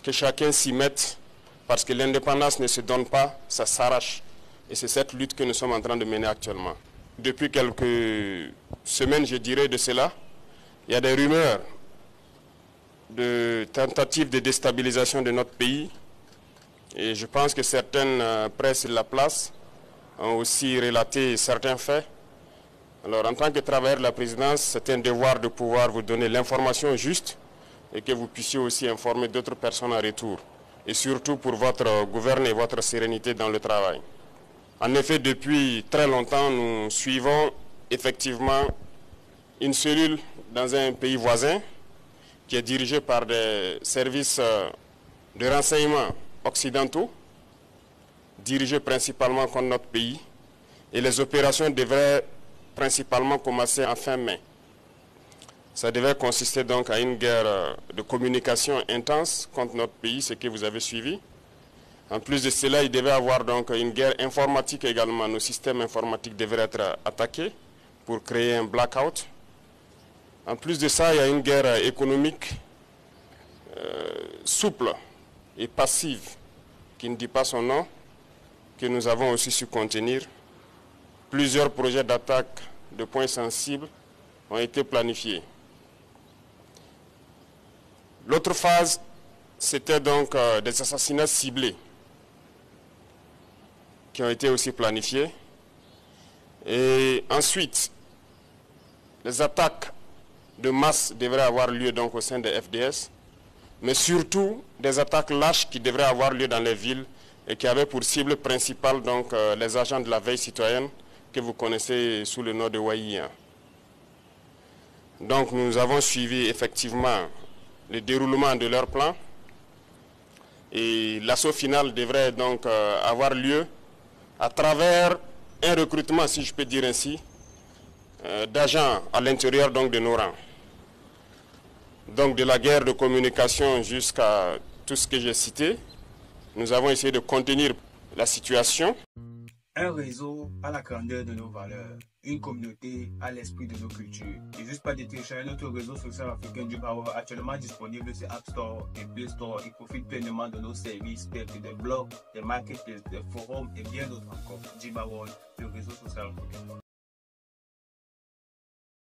que chacun s'y mette, parce que l'indépendance ne se donne pas, ça s'arrache. Et c'est cette lutte que nous sommes en train de mener actuellement. Depuis quelques semaines, je dirais, de cela, il y a des rumeurs de tentatives de déstabilisation de notre pays. Et je pense que certaines presses de la place ont aussi relaté certains faits. Alors, en tant que travailleur de la présidence, c'est un devoir de pouvoir vous donner l'information juste et que vous puissiez aussi informer d'autres personnes en retour. Et surtout pour votre gouvernement et votre sérénité dans le travail. En effet, depuis très longtemps, nous suivons effectivement une cellule dans un pays voisin qui est dirigée par des services de renseignement occidentaux, dirigés principalement contre notre pays. Et les opérations devraient principalement commencer en fin mai. Ça devait consister donc à une guerre de communication intense contre notre pays, ce que vous avez suivi. En plus de cela, il devait y avoir donc une guerre informatique également. Nos systèmes informatiques devraient être attaqués pour créer un blackout. En plus de ça, il y a une guerre économique souple et passive, qui ne dit pas son nom, que nous avons aussi su contenir. Plusieurs projets d'attaque de points sensibles ont été planifiés. L'autre phase, c'était donc des assassinats ciblés qui ont été aussi planifiés. Et ensuite, les attaques de masse devraient avoir lieu donc au sein des FDS, mais surtout des attaques lâches qui devraient avoir lieu dans les villes et qui avaient pour cible principale donc les agents de la veille citoyenne que vous connaissez sous le nom de Waïa. Donc nous avons suivi effectivement le déroulement de leur plan et l'assaut final devrait donc avoir lieu à travers un recrutement, si je peux dire ainsi, d'agents à l'intérieur donc de nos rangs. Donc de la guerre de communication jusqu'à tout ce que j'ai cité, nous avons essayé de contenir la situation. Un réseau à la grandeur de nos valeurs, une communauté à l'esprit de nos cultures. Et juste pas de télécharger notre réseau social africain Jibawa, actuellement disponible sur App Store et Play Store. Il profite pleinement de nos services tels que des blogs, des marketplaces, des forums et bien d'autres encore. Jibawa, le réseau social africain.